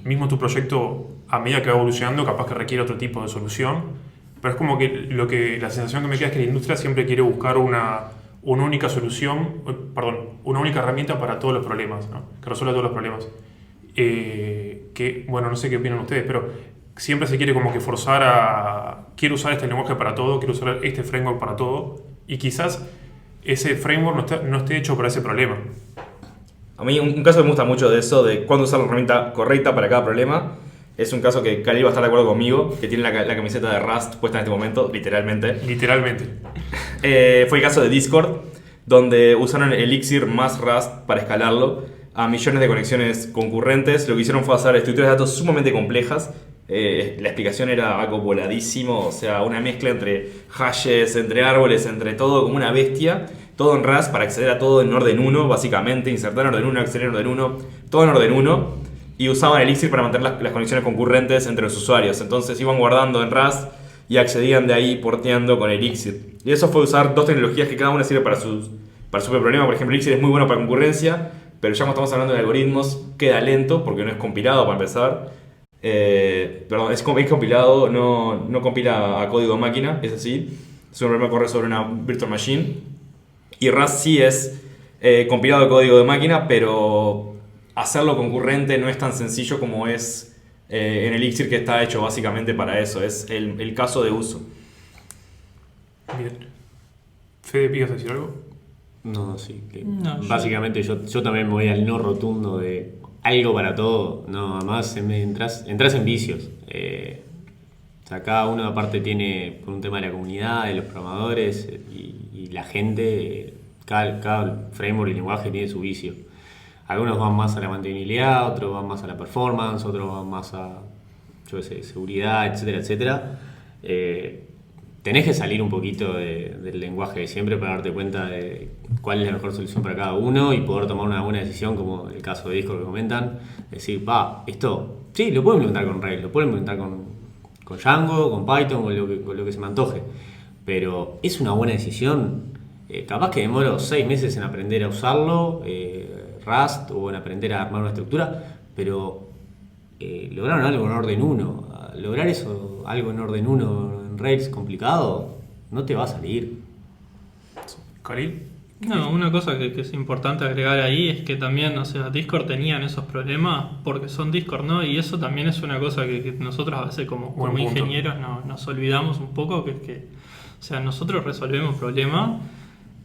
Mismo tu proyecto, a medida que va evolucionando, capaz que requiere otro tipo de solución, pero es como que la sensación que me queda es que la industria siempre quiere buscar una única solución, una única herramienta para todos los problemas, ¿no? Que resuelva todos los problemas. Que, bueno, no sé qué opinan ustedes, pero siempre se quiere como que forzar quiero usar este lenguaje para todo, quiero usar este framework para todo, y quizás ese framework no esté hecho para ese problema. A mí un caso que me gusta mucho de eso, de cuándo usar la herramienta correcta para cada problema, es un caso que Khalil va a estar de acuerdo conmigo, que tiene la camiseta de Rust puesta en este momento, literalmente. Fue el caso de Discord, donde usaron Elixir más Rust para escalarlo a millones de conexiones concurrentes. Lo que hicieron fue hacer estructuras de datos sumamente complejas. La explicación era algo voladísimo, o sea, una mezcla entre hashes, entre árboles, entre todo, como una bestia. Todo en Rust para acceder a todo en orden 1, básicamente. Insertar en orden 1, acceder en orden 1, todo en orden 1. Y usaban Elixir para mantener las conexiones concurrentes entre los usuarios. Entonces iban guardando en Rust y accedían de ahí porteando con Elixir. Y eso fue usar dos tecnologías que cada una sirve para su propio problema. Por ejemplo, Elixir es muy bueno para concurrencia, pero ya cuando estamos hablando de algoritmos queda lento porque no es compilado para empezar. Es compilado, no compila a código máquina, es así. es un problema que corre sobre una virtual machine. Y Rust sí es compilado de código de máquina, pero hacerlo concurrente no es tan sencillo como es en Elixir, que está hecho básicamente para eso, es el caso de uso. Bien. Fede, ¿ibas a decir algo? No, sí. No, básicamente yo también me voy al no rotundo de algo para todo. No, además entras en vicios. O sea, cada uno aparte tiene, por un tema de la comunidad, de los programadores y la gente, cada framework y lenguaje tiene su vicio. Algunos van más a la mantenibilidad, otros van más a la performance, otros van más a, yo qué sé, seguridad, etcétera, etcétera. Tenés que salir un poquito del lenguaje de siempre para darte cuenta de cuál es la mejor solución para cada uno y poder tomar una buena decisión, como el caso de Discord que comentan. Decir, esto, sí, lo puedo implementar con Rails, lo puedo implementar con Django, con Python, con lo que se me antoje. Pero es una buena decisión. Capaz que demoro 6 meses en aprender a usarlo, Rust, o en aprender a armar una estructura, pero lograron algo en orden 1. Lograr eso, algo en orden 1 en Rails complicado, no te va a salir. ¿Khalil? No, una cosa que es importante agregar ahí es que también, o sea, Discord tenían esos problemas porque son Discord, ¿no? Y eso también es una cosa que nosotros a veces como ingenieros nos olvidamos un poco, que es que, o sea, nosotros resolvemos problemas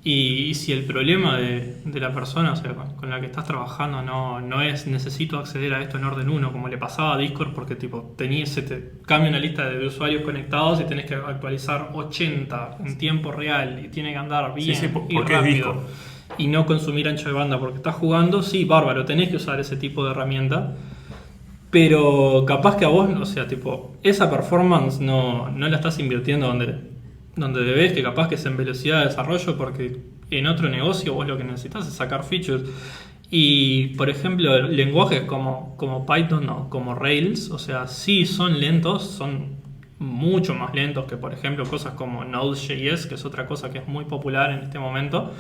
y si el problema de la persona, o sea, con la que estás trabajando no es necesito acceder a esto en orden 1, como le pasaba a Discord, porque tipo se te cambia una lista de usuarios conectados y tenés que actualizar 80 en tiempo real y tiene que andar bien y porque rápido es Discord. y no consumir ancho de banda porque estás jugando, sí, bárbaro, tenés que usar ese tipo de herramienta, pero capaz que a vos, o sea, tipo, esa performance no la estás invirtiendo donde debes, que capaz que es en velocidad de desarrollo, porque en otro negocio vos lo que necesitas es sacar features. Y por ejemplo, lenguajes como Python o como Rails, o sea, sí son lentos, son mucho más lentos que por ejemplo cosas como Node.js, que es otra cosa que es muy popular en este momento.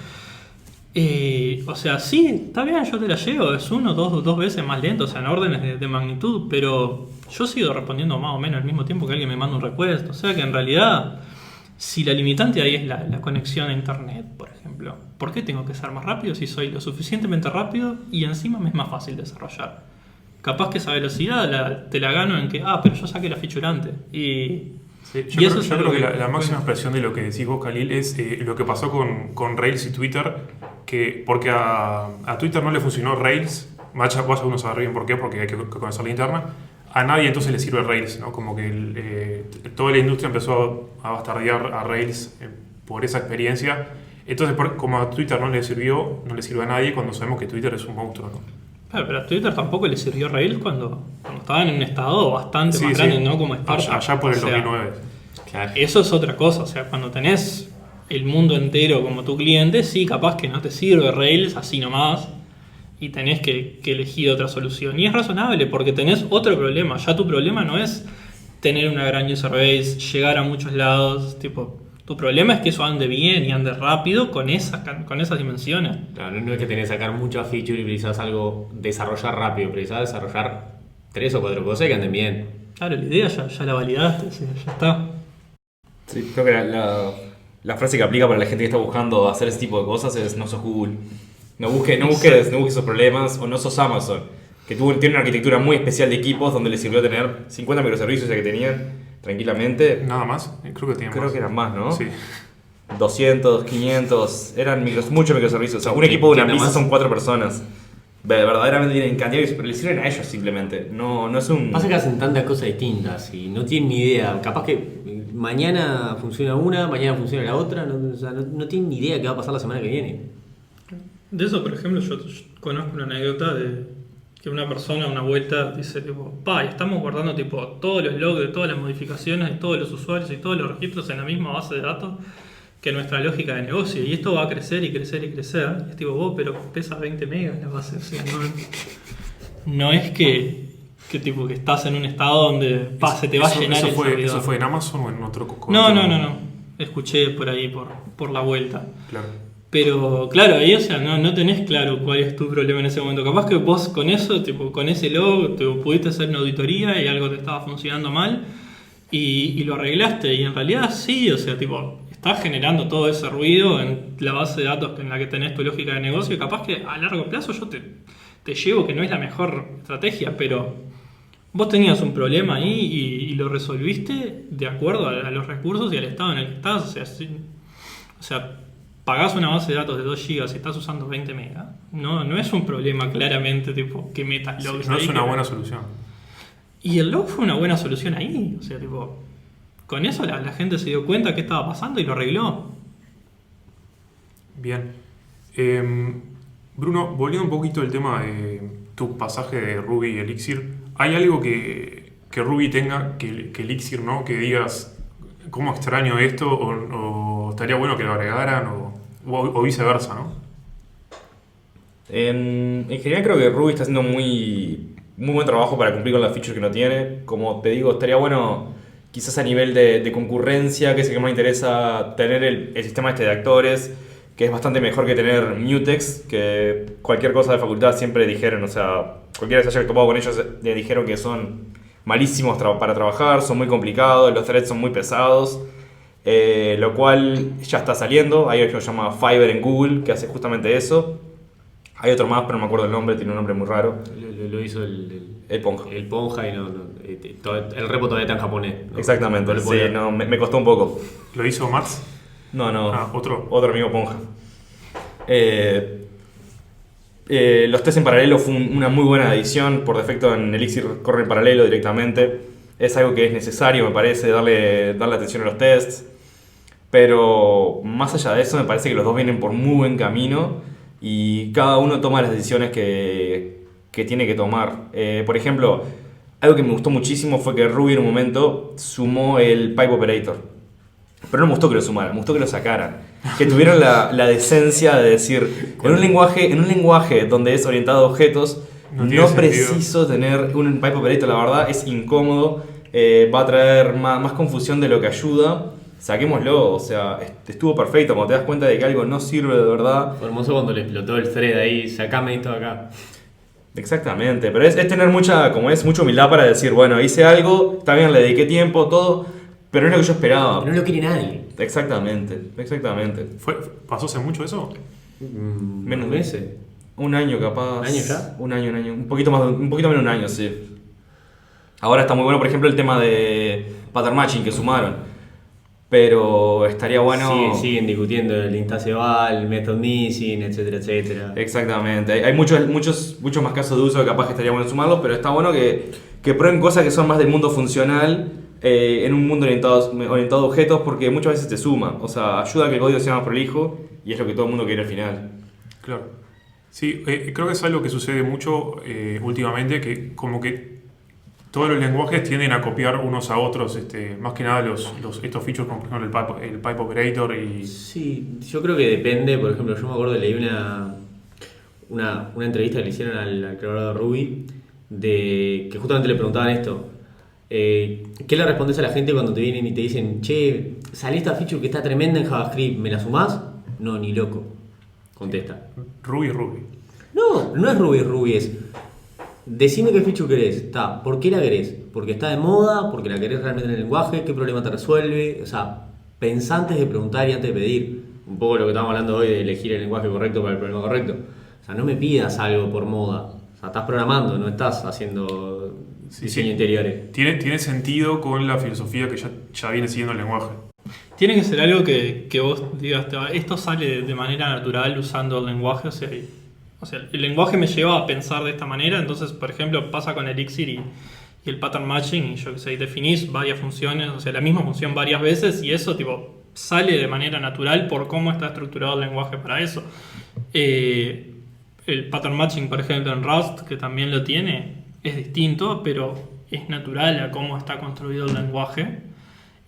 O sea, sí, está bien, yo te la llevo, es dos veces más lento, o sea, en órdenes de magnitud, pero yo sigo respondiendo más o menos al mismo tiempo que alguien me manda un request, o sea que en realidad, si la limitante ahí es la conexión a internet, por ejemplo, ¿por qué tengo que ser más rápido si soy lo suficientemente rápido y encima me es más fácil desarrollar? Capaz que esa velocidad te la gano en que, pero yo saqué la feature antes. Sí, yo creo que la máxima expresión de lo que decís vos, Khalil, es lo que pasó con Rails y Twitter, porque a Twitter no le funcionó Rails, vaya uno a saber bien por qué, porque hay que conocer la interna. A nadie entonces le sirve Rails, ¿no? Como que toda la industria empezó a bastardear a Rails por esa experiencia. Entonces, como a Twitter no le sirve a nadie cuando sabemos que Twitter es un monstruo, ¿no? Claro, pero a Twitter tampoco le sirvió Rails cuando estaban en un estado bastante más grande, ¿no? Como startup. Allá por el 2009. Claro. Eso es otra cosa, o sea, cuando tenés el mundo entero como tu cliente, sí, capaz que no te sirve Rails así nomás y tenés que elegir otra solución. Y es razonable porque tenés otro problema. Ya tu problema no es tener una gran user base, llegar a muchos lados, tipo, tu problema es que eso ande bien y ande rápido con esas dimensiones. Claro, no es que tenés que sacar muchas features y precisás desarrollar rápido, precisás desarrollar 3 o 4 cosas que anden bien. Claro, la idea ya la validaste, sí, ya está. Sí, creo que la frase que aplica para la gente que está buscando hacer ese tipo de cosas es: no sos Google. No busques esos problemas, o no sos Amazon, que tiene una arquitectura muy especial de equipos donde les sirvió tener 50 microservicios ya que tenían tranquilamente. Nada más, creo que tenían más. Que eran más, ¿no? Sí. 200, 500, eran muchos microservicios. O sea, un equipo de una pizza son 4 personas. Verdaderamente tienen cantidad, pero le sirven a ellos simplemente. No es un... Pasa que hacen tantas cosas distintas y no tienen ni idea. Capaz que mañana funciona una, mañana funciona la otra. No tienen ni idea de qué va a pasar la semana que viene. De eso, por ejemplo, yo conozco una anécdota de que una persona una vuelta dice tipo, estamos guardando tipo todos los logs de todas las modificaciones de todos los usuarios y todos los registros en la misma base de datos que nuestra lógica de negocio, y esto va a crecer y crecer y crecer. Y es tipo, pero pesa 20 megas la base, o sea, no es que tipo que estás en un estado donde se te va a llenar el servidor. ¿Eso fue en Amazon o en otro? No. Escuché por ahí por la vuelta. Claro. Pero claro, ahí, o sea, no tenés claro cuál es tu problema en ese momento. Capaz que vos con eso, tipo, con ese log, te pudiste hacer una auditoría y algo te estaba funcionando mal y lo arreglaste. Y en realidad sí, o sea, tipo, estás generando todo ese ruido en la base de datos en la que tenés tu lógica de negocio y capaz que a largo plazo yo te llevo que no es la mejor estrategia, pero vos tenías un problema ahí y lo resolviste de acuerdo a los recursos y al estado en el que estás. O sea, pagás una base de datos de 2 GB y estás usando 20 megas. No es un problema claramente tipo que metas logs. No ahí es una buena solución. Y el log fue una buena solución ahí. O sea, tipo, con eso la gente se dio cuenta qué estaba pasando y lo arregló. Bien. Bruno, volviendo un poquito al tema de tu pasaje de Ruby y Elixir, ¿hay algo que Ruby tenga que Elixir no? Que digas, ¿cómo extraño esto? O estaría bueno que lo agregaran, o viceversa, ¿no? En general creo que Ruby está haciendo muy buen trabajo para cumplir con las features que no tiene. Como te digo, estaría bueno quizás a nivel de concurrencia, que es el que más me interesa, tener el sistema este de actores, que es bastante mejor que tener mutex, que cualquier cosa de facultad siempre dijeron, o sea, cualquiera que se haya topado con ellos le dijeron que son malísimos para trabajar, son muy complicados, los threads son muy pesados, lo cual ya está saliendo. Hay algo que se llama Fiverr en Google, que hace justamente eso. Hay otro más, pero no me acuerdo el nombre, tiene un nombre muy raro. Lo hizo el Ponja. El Ponja y el repo todavía está en japonés. ¿No? Exactamente, No le sí, podía- no, me costó un poco. ¿Lo hizo Max? No, Otro amigo Ponja. Los test en paralelo fue una muy buena adición. Por defecto en Elixir corre en paralelo directamente. Es algo que es necesario, me parece, darle atención a los tests. Pero más allá de eso, me parece que los dos vienen por muy buen camino y cada uno toma las decisiones que tiene que tomar. Por ejemplo, algo que me gustó muchísimo fue que Ruby en un momento sumó el Pipe Operator. Pero no me gustó que lo sumaran, me gustó que lo sacaran. Que tuvieron la decencia de decir, en un lenguaje donde es orientado a objetos, No no, tiene sentido. preciso tener un Pipe Operator, la verdad, es incómodo, va a traer más confusión de lo que ayuda. Saquémoslo, o sea, estuvo perfecto. Cuando te das cuenta de que algo no sirve de verdad. Fue hermoso cuando le explotó el thread ahí, sacame esto de acá. Exactamente, pero es tener mucha humildad para decir, bueno, hice algo, está bien, le dediqué tiempo, todo, pero no es lo que yo esperaba. No lo quiere nadie. Exactamente. ¿Pasó hace mucho eso? Menos ¿Un mes? Un año capaz. ¿Un año ya? Un año. Un poquito menos de un año, sí. Ahora está muy bueno, por ejemplo, el tema de pattern matching que sumaron. Pero estaría bueno... Siguen discutiendo el instancia val, method missing, etcétera, etcétera. Exactamente. Hay muchos más casos de uso que capaz que estaría bueno sumarlos, pero está bueno que prueben cosas que son más del mundo funcional en un mundo orientado a objetos, porque muchas veces te suma. O sea, ayuda a que el código sea más prolijo y es lo que todo el mundo quiere al final. Claro. Sí, creo que es algo que sucede mucho últimamente, que como que todos los lenguajes tienden a copiar unos a otros, más que nada estos features como por ejemplo el pipe operator y... Sí, yo creo que depende. Por ejemplo, yo me acuerdo que leí una entrevista que le hicieron al creador de Ruby, que justamente le preguntaban esto. ¿Qué le respondes a la gente cuando te vienen y te dicen, che, salió esta feature que está tremenda en JavaScript, ¿me la sumás? No, ni loco. Contesta. Ruby. No es Ruby, es... Decime qué feature querés. ¿Por qué la querés? ¿Porque está de moda? ¿Porque la querés realmente en el lenguaje? ¿Qué problema te resuelve? O sea, pensá antes de preguntar y antes de pedir. Un poco lo que estamos hablando hoy de elegir el lenguaje correcto para el problema correcto. O sea, no me pidas algo por moda. O sea, estás programando, no estás haciendo diseño interiores. Tiene sentido con la filosofía que ya viene siguiendo el lenguaje. Tiene que ser algo que vos digas, esto sale de manera natural usando el lenguaje, o sea, el lenguaje me lleva a pensar de esta manera. Entonces, por ejemplo, pasa con Elixir y el pattern matching, y yo que sé, definís varias funciones, o sea, la misma función varias veces, y eso tipo sale de manera natural por cómo está estructurado el lenguaje para eso. El pattern matching, por ejemplo, en Rust, que también lo tiene, es distinto, pero es natural a cómo está construido el lenguaje.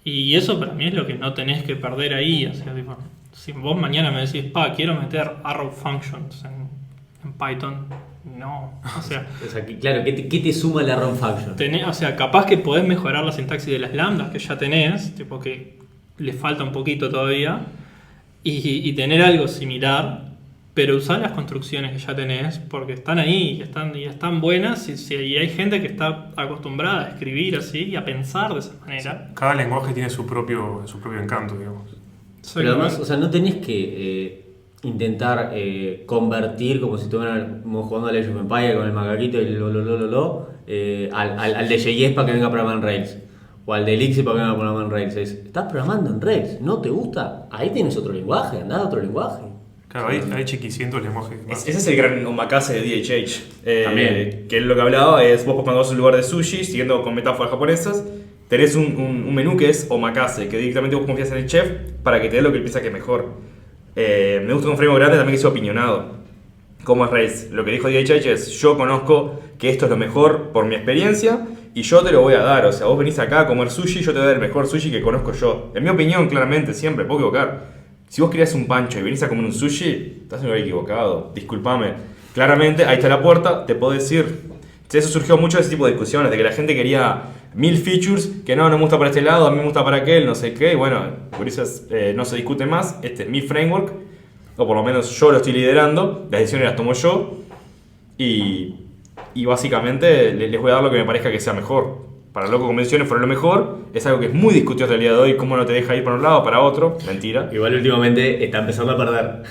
Y eso para mí es lo que no tenés que perder ahí. O sea, tipo, si vos mañana me decís, quiero meter arrow functions en Python, no. O sea, Claro, ¿qué te suma la run function? o sea, capaz que podés mejorar la sintaxis de las lambdas que ya tenés, tipo que le falta un poquito todavía, y tener algo similar, pero usar las construcciones que ya tenés, porque están ahí y están buenas, y hay gente que está acostumbrada a escribir así y a pensar de esa manera. Cada lenguaje tiene su propio encanto, digamos. Pero además, o sea, no tenés que intentar convertir como si estuviéramos jugando a Age of Empires con el macaquito y al de JS para que venga a programar en Rails. O al de Elixir para que venga a programar en Rails. Estás programando en Rails, ¿no te gusta? Ahí tienes otro lenguaje, andá a otro lenguaje. Claro, hay chiquicientos lenguajes más. Ese es el gran omakase de DHH. También. Que lo que hablaba es, vos cuando vas a un lugar de sushi, siguiendo con metáforas japonesas, tenés un menú que es omakase, que directamente vos confías en el chef para que te dé lo que él piensa que es mejor. Me gusta un framework grande también que sea opinionado. Como es Rails. Lo que dijo DHH es, yo conozco que esto es lo mejor por mi experiencia y yo te lo voy a dar. O sea, vos venís acá a comer sushi, yo te voy a dar el mejor sushi que conozco yo. En mi opinión, claramente, siempre, puedo equivocar. Si vos querías un pancho y venís a comer un sushi, estás en el lugar equivocado. Discúlpame. Claramente, ahí está la puerta, te puedo decir. Eso surgió mucho de ese tipo de discusiones, de que la gente quería 1000 features, que no me gusta para este lado, a mí me gusta para aquel, no sé qué. Y bueno, por eso no se discute más. Este es mi framework, o por lo menos yo lo estoy liderando. Las decisiones las tomo yo. Y básicamente les voy a dar lo que me parezca que sea mejor. Para Loco Convenciones fueron lo mejor. Es algo que es muy discutido hasta el día de hoy. Cómo no te deja ir para un lado o para otro. Mentira. Igual últimamente está empezando a perder.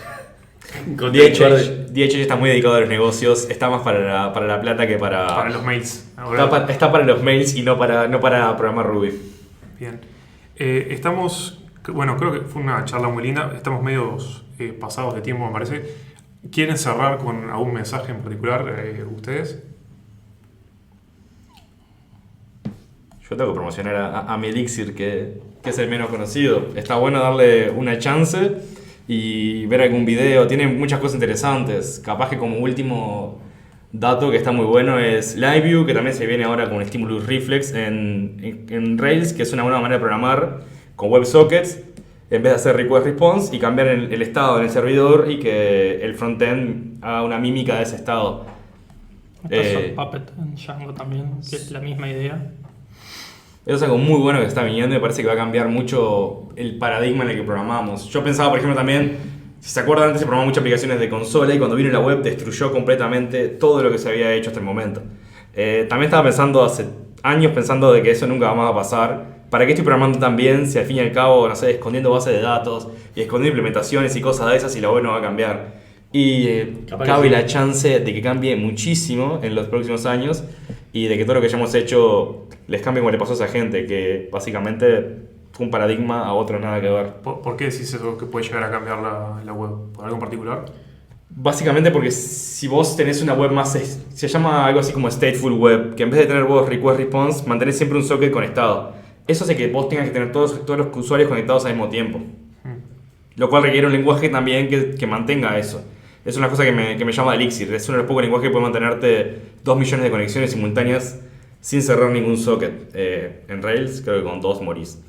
Con DHH está muy dedicado a los negocios. Está más para la plata que para... Para los mails. Ahora, Está para los mails y no para programar Ruby. bien. Bueno, creo que fue una charla muy linda. Estamos medios pasados de tiempo, me parece. ¿Quieren cerrar con algún mensaje en particular ustedes? Yo tengo que promocionar a mi Elixir, que es el menos conocido. Está bueno darle una chance y ver algún video. Tiene muchas cosas interesantes. Capaz que como último dato que está muy bueno es LiveView, que también se viene ahora con Stimulus Reflex en Rails, que es una buena manera de programar con WebSockets, en vez de hacer request response y cambiar el estado en el servidor y que el frontend haga una mímica de ese estado. Está Puppet en Django también, que es la misma idea. Eso es algo muy bueno que está viniendo y me parece que va a cambiar mucho el paradigma en el que programamos. Yo pensaba, por ejemplo, también, si se acuerdan, antes se programaban muchas aplicaciones de consola y cuando vino la web destruyó completamente todo lo que se había hecho hasta el momento. También estaba pensando hace años de que eso nunca va más a pasar. ¿Para qué estoy programando tan bien si al fin y al cabo, no sé, escondiendo bases de datos y escondiendo implementaciones y cosas de esas y la web no va a cambiar? Y cabe la chance de que cambie muchísimo en los próximos años y de que todo lo que hayamos hecho les cambie como le pasó a esa gente, que básicamente fue un paradigma a otro nada que ver. ¿Por qué decís eso que puede llegar a cambiar la web? ¿Por algo en particular? Básicamente porque si vos tenés una web más, se llama algo así como stateful web, que en vez de tener vos request response, mantenés siempre un socket conectado. Eso hace que vos tengas que tener todos los usuarios conectados al mismo tiempo. Lo cual requiere un lenguaje también que mantenga eso. Es una cosa que me llama Elixir. Es uno de los pocos lenguajes que puede mantenerte 2 millones de conexiones simultáneas sin cerrar ningún socket. En Rails creo que con 2 morís.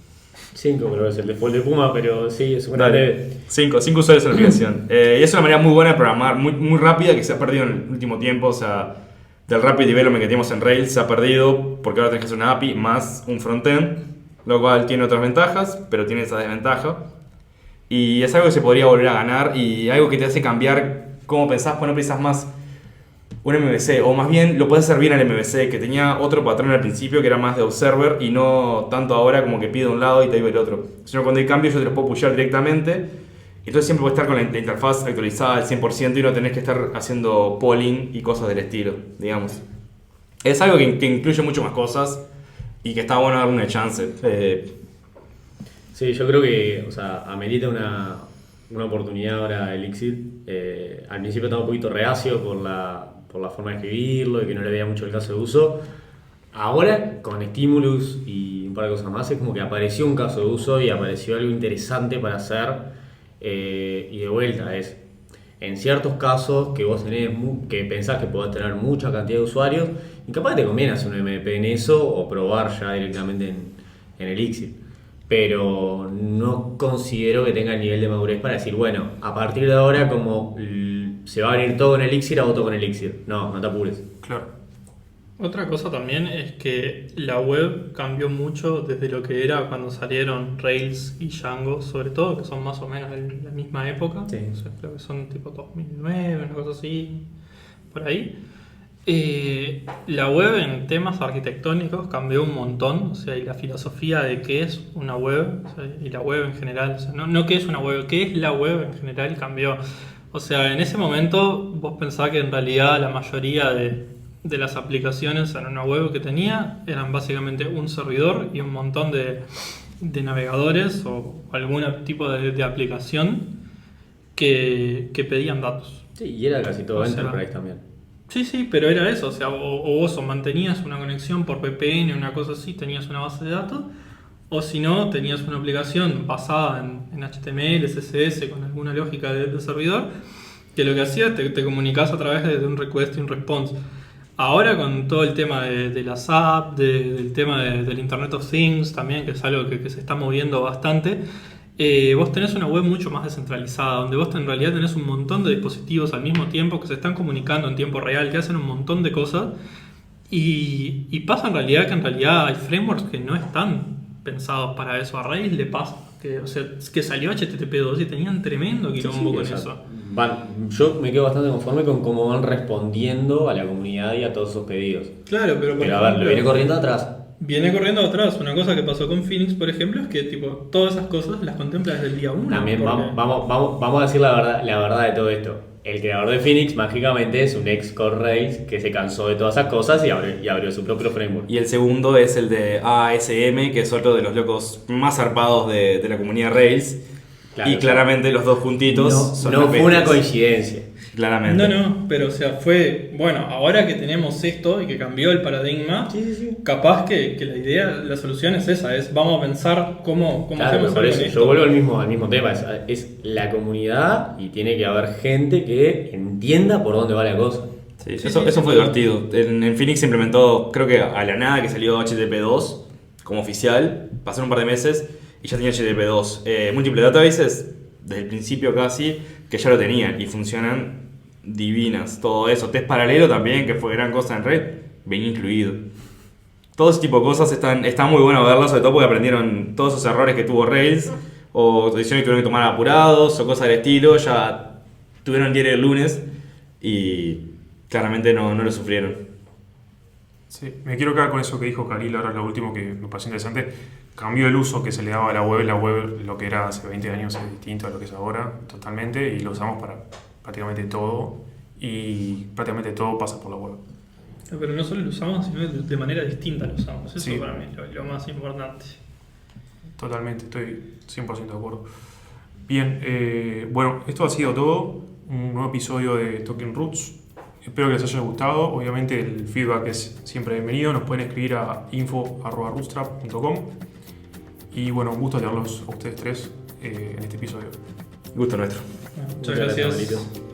5 creo que es el default de Puma, pero sí, es una breve. 5 usuarios en la aplicación. Y es una manera muy buena de programar, muy rápida, que se ha perdido en el último tiempo. O sea, del rapid development que teníamos en Rails se ha perdido porque ahora tenés que hacer una API más un frontend, lo cual tiene otras ventajas, pero tiene esa desventaja. Y es algo que se podría volver a ganar y algo que te hace cambiar cómo pensás, pues no pensás más un MVC, o más bien lo puedes hacer bien al MVC, que tenía otro patrón al principio que era más de observer y no tanto ahora como que pide un lado y te iba el otro. Sino cuando hay cambios yo te los puedo pushear directamente, entonces siempre puedes estar con la interfaz actualizada al 100% y no tenés que estar haciendo polling y cosas del estilo, digamos. Es algo que incluye mucho más cosas y que está bueno darle una chance. Sí, yo creo que, o sea, amerita una oportunidad ahora Elixir. Al principio estaba un poquito reacio por la forma de escribirlo y que no le veía mucho el caso de uso. Ahora, con Stimulus y un par de cosas más, es como que apareció un caso de uso y apareció algo interesante para hacer. Y de vuelta, es en ciertos casos que vos tenés que pensás que podés tener mucha cantidad de usuarios y capaz te conviene hacer un MVP en eso o probar ya directamente en Elixir. Pero no considero que tenga el nivel de madurez para decir, bueno, a partir de ahora como se va a venir todo con Elixir, hago todo con Elixir. No te apures. Claro. Otra cosa también es que la web cambió mucho desde lo que era cuando salieron Rails y Django, sobre todo, que son más o menos de la misma época. Sí. O sea, creo que son tipo 2009, una cosa así, por ahí. La web en temas arquitectónicos cambió un montón, o sea, y la filosofía de qué es una web, o sea, y la web en general, o sea, no qué es una web, qué es la web en general cambió. O sea, en ese momento vos pensás que en realidad la mayoría de las aplicaciones en una web que tenía eran básicamente un servidor y un montón de navegadores o algún tipo de aplicación que pedían datos. Sí, y era casi todo O sea, Enterprise también. Sí, pero era eso, o sea, o vos mantenías una conexión por VPN, una cosa así, tenías una base de datos, o si no, tenías una aplicación basada en HTML, CSS, con alguna lógica de servidor, que lo que hacía te comunicas a través de un request y un response. Ahora con todo el tema de las apps, del tema del Internet of Things también, que es algo que se está moviendo bastante, vos tenés una web mucho más descentralizada, donde vos en realidad tenés un montón de dispositivos al mismo tiempo que se están comunicando en tiempo real, que hacen un montón de cosas, y pasa en realidad que en realidad hay frameworks que no están pensados para eso. A Rails le pasa, o sea, que salió HTTP2 y tenían tremendo quilombo con eso. Yo me quedo bastante conforme con cómo van respondiendo a la comunidad y a todos sus pedidos. Claro, pero por Pero a ver, lo viene corriendo atrás. Viene corriendo atrás. Una cosa que pasó con Phoenix, por ejemplo, es que tipo todas esas cosas las contempla desde el día 1. También vamos a decir la verdad de todo esto. El creador de Phoenix mágicamente es un ex Core Rails que se cansó de todas esas cosas y abrió su propio framework. Y el segundo es el de ASM, que es otro de los locos más zarpados de la comunidad Rails. Claro, y claramente los dos juntitos son no las fue una bestias. coincidencia. Claramente. No, pero o sea, fue, bueno, ahora que tenemos esto y que cambió el paradigma, capaz que la idea, la solución es esa, es vamos a pensar cómo Claro, hacemos por algo eso con esto. yo vuelvo al mismo tema, es la comunidad y tiene que haber gente que entienda por dónde va la cosa. Sí, eso fue divertido. En Phoenix se implementó, creo que a la nada que salió HTTP2 como oficial, pasaron un par de meses y ya tenía HTTP2. Múltiples databases, desde el principio casi, que ya lo tenían y funcionan divinas. Todo eso, test paralelo también, que fue gran cosa en red, venía incluido. Todo ese tipo de cosas están muy bueno verlas, sobre todo porque aprendieron todos esos errores que tuvo Rails, o decisiones que tuvieron que tomar apurados, o cosas del estilo, ya tuvieron el diario el lunes y claramente no lo sufrieron. Sí, me quiero quedar con eso que dijo Khalil, ahora lo último que me pareció interesante. Cambió el uso que se le daba a la web, lo que era hace 20 años es distinto a lo que es ahora, totalmente, y lo usamos para prácticamente todo, y prácticamente todo pasa por la web. Pero no solo lo usamos, sino de manera distinta lo usamos. Eso Sí. para mí es lo más importante. Totalmente, estoy 100% de acuerdo. Bien, bueno, esto ha sido todo, un nuevo episodio de Talking Roots. Espero que les haya gustado. Obviamente el feedback es siempre bienvenido. Nos pueden escribir a info@rootstrap.com. Y bueno, un gusto tenerlos a ustedes tres en este episodio. Gusto nuestro. Muchas gracias. Marito.